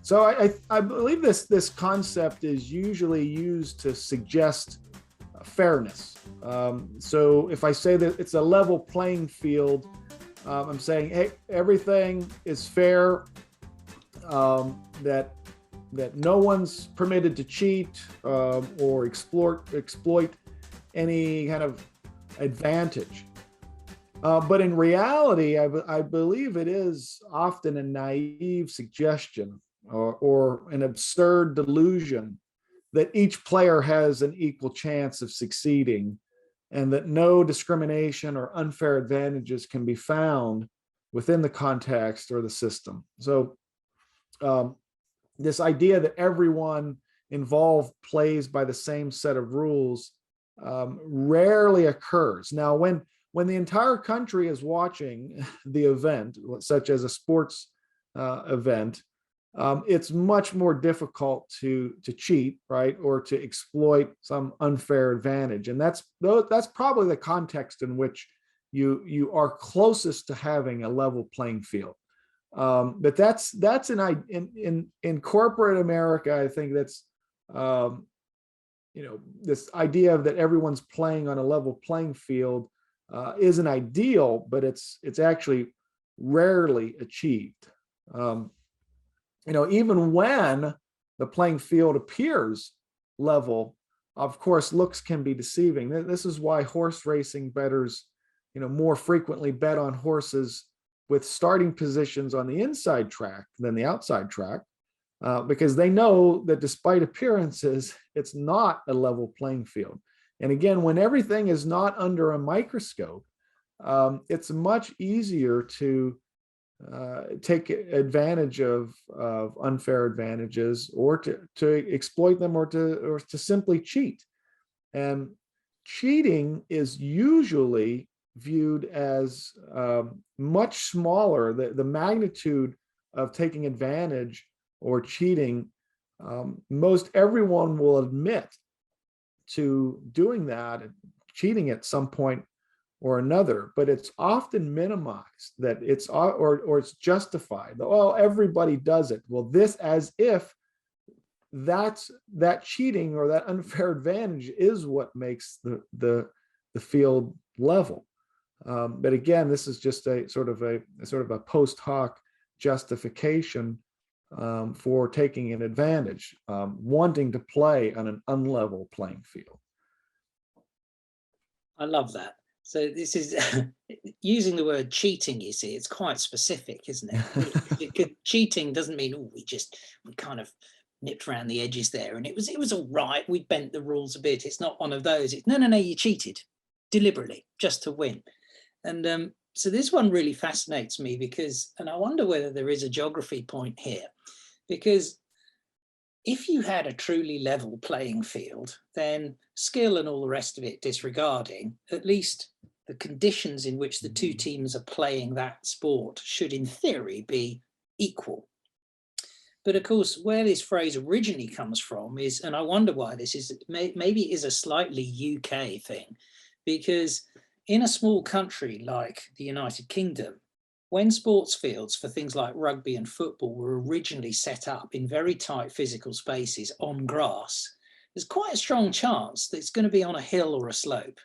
So I believe this concept is usually used to suggest fairness. So if I say that it's a level playing field, I'm saying, hey, everything is fair. That no one's permitted to cheat or exploit any kind of advantage. But in reality, I believe it is often a naive suggestion or an absurd delusion that each player has an equal chance of succeeding and that no discrimination or unfair advantages can be found within the context or the system. So this idea that everyone involved plays by the same set of rules rarely occurs. Now, when the entire country is watching the event, such as a sports event, it's much more difficult to cheat, right, or to exploit some unfair advantage. And that's probably the context in which you are closest to having a level playing field. But that's in corporate America. I think that's this idea that everyone's playing on a level playing field isn't ideal, but it's actually rarely achieved. Even when the playing field appears level, of course, looks can be deceiving. This is why horse racing bettors, more frequently bet on horses with starting positions on the inside track than the outside track, because they know that despite appearances, it's not a level playing field. And again, when everything is not under a microscope, it's much easier to take advantage of unfair advantages, or to exploit them, or to simply cheat. And cheating is usually viewed as much smaller. The magnitude of taking advantage or cheating, most everyone will admit to doing that, cheating at some point or another, but it's often minimized, that it's or it's justified. Oh, everybody does it. Well, this, as if that cheating or that unfair advantage is what makes the field level. But again, this is just a sort of a post hoc justification for taking an advantage, wanting to play on an unlevel playing field. I love that. So this is using the word cheating, you see, it's quite specific, isn't it? Cheating doesn't mean, oh, we kind of nipped around the edges there and it was all right, we bent the rules a bit. It's not one of those. It's no, you cheated deliberately just to win. And so this one really fascinates me and I wonder whether there is a geography point here, because if you had a truly level playing field, then skill and all the rest of it disregarding, at least the conditions in which the two teams are playing that sport should in theory be equal. But of course, where this phrase originally comes from is, and I wonder why this is, maybe it is a slightly UK thing, because in a small country like the United Kingdom, when sports fields for things like rugby and football were originally set up in very tight physical spaces on grass, there's quite a strong chance that it's going to be on a hill or a slope.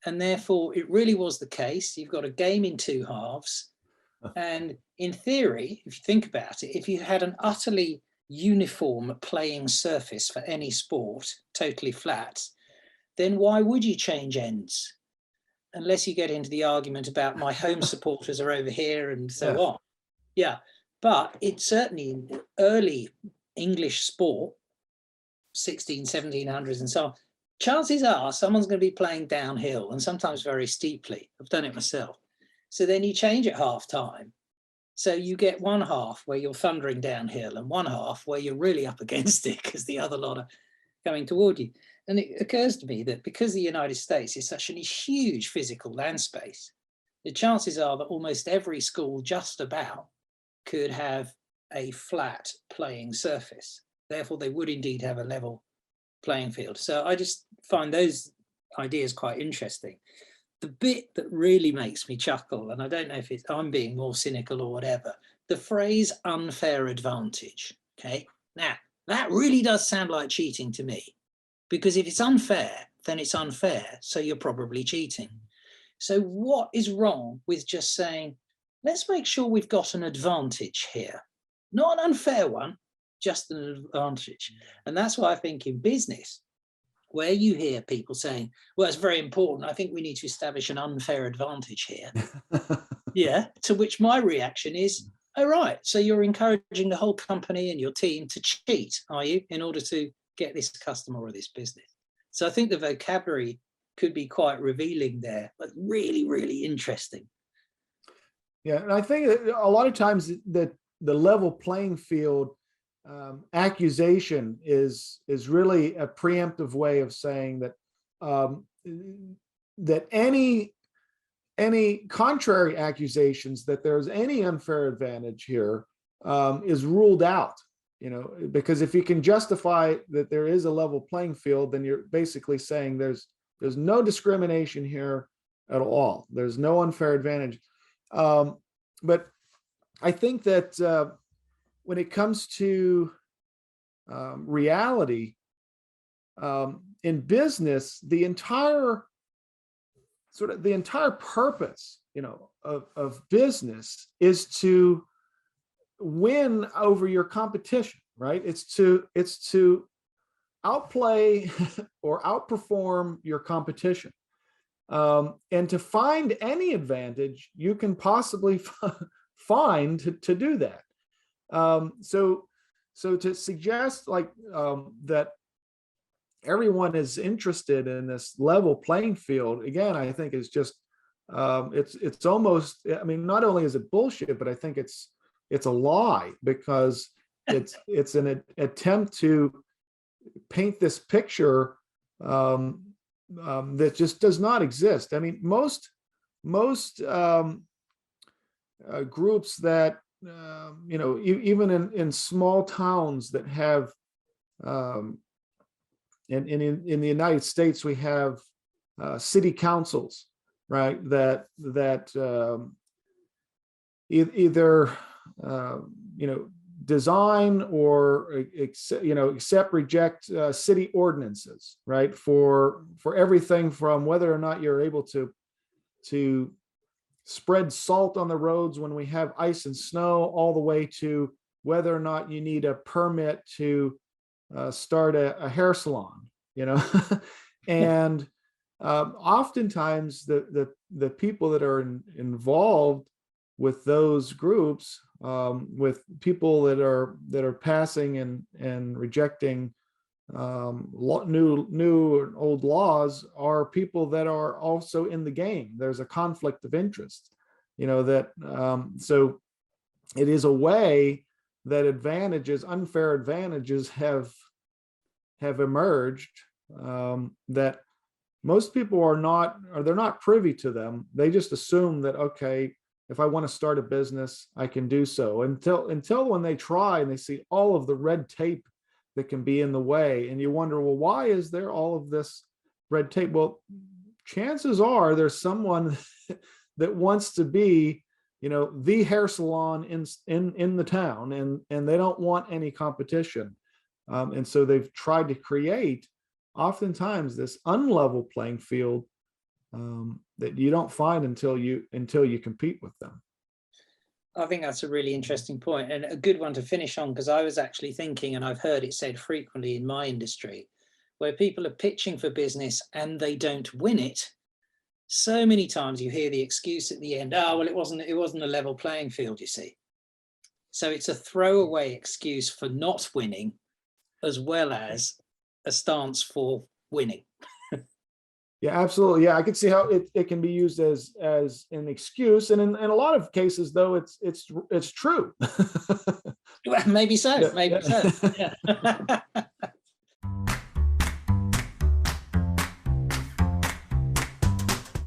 And therefore, it really was the case. You've got a game in two halves. And in theory, if you think about it, if you had an utterly uniform playing surface for any sport, totally flat, then why would you change ends? Unless you get into the argument about my home supporters are over here and so on. Yeah, but it's certainly in early English sport, 1700s and so on, chances are someone's going to be playing downhill and sometimes very steeply. I've done it myself. So then you change at half time. So you get one half where you're thundering downhill and one half where you're really up against it because the other lot are coming toward you. And it occurs to me that because the United States is such a huge physical land space, the chances are that almost every school just about could have a flat playing surface. Therefore, they would indeed have a level playing field. So I just find those ideas quite interesting. The bit that really makes me chuckle, and I don't know if I'm being more cynical or whatever, the phrase unfair advantage. Okay. Now, that really does sound like cheating to me, because if it's unfair, then it's unfair. So you're probably cheating. So what is wrong with just saying, let's make sure we've got an advantage here, not an unfair one, just an advantage. And that's why I think in business, where you hear people saying, well, it's very important, I think we need to establish an unfair advantage here. Yeah, to which my reaction is, all right, so you're encouraging the whole company and your team to cheat, are you, in order to get this customer or this business? So I think the vocabulary could be quite revealing there, but really, really interesting. Yeah, and I think that a lot of times that the level playing field accusation is really a preemptive way of saying that that any contrary accusations that there's any unfair advantage here is ruled out. Because if you can justify that there is a level playing field, then you're basically saying there's no discrimination here at all. There's no unfair advantage. But I think that when it comes to reality in business, the entire purpose, of business is to win over your competition, right? It's to outplay or outperform your competition. And to find any advantage you can possibly find to do that. So to suggest that everyone is interested in this level playing field, again, I think is just it's almost, I mean, not only is it bullshit, but I think it's a lie, because it's an attempt to paint this picture that just does not exist. I mean, most groups that even in small towns that have in the United States, we have city councils, right? That either design or accept, reject city ordinances, right? For everything from whether or not you're able to spread salt on the roads when we have ice and snow, all the way to whether or not you need a permit to start a hair salon, and oftentimes the people that are involved with those groups, with people that are passing and rejecting new and old laws, are people that are also in the game. There's a conflict of interest, so it is a way that unfair advantages have emerged, that most people they're not privy to them. They just assume that, okay, if I want to start a business, I can do so, until when they try and they see all of the red tape that can be in the way, and you wonder, well, why is there all of this red tape? Well, chances are there's someone that wants to be, the hair salon in the town, and they don't want any competition, and so they've tried to create, oftentimes, this unlevel playing field that you don't find until you compete with them. I think that's a really interesting point, and a good one to finish on, because I was actually thinking, and I've heard it said frequently in my industry, where people are pitching for business and they don't win it. So many times you hear the excuse at the end, oh, well, it wasn't a level playing field, you see. So it's a throwaway excuse for not winning, as well as a stance for winning. Yeah, absolutely. Yeah, I can see how it can be used as an excuse, and in a lot of cases, though, it's true. Well, maybe so. Yeah, maybe yeah. so. Yeah.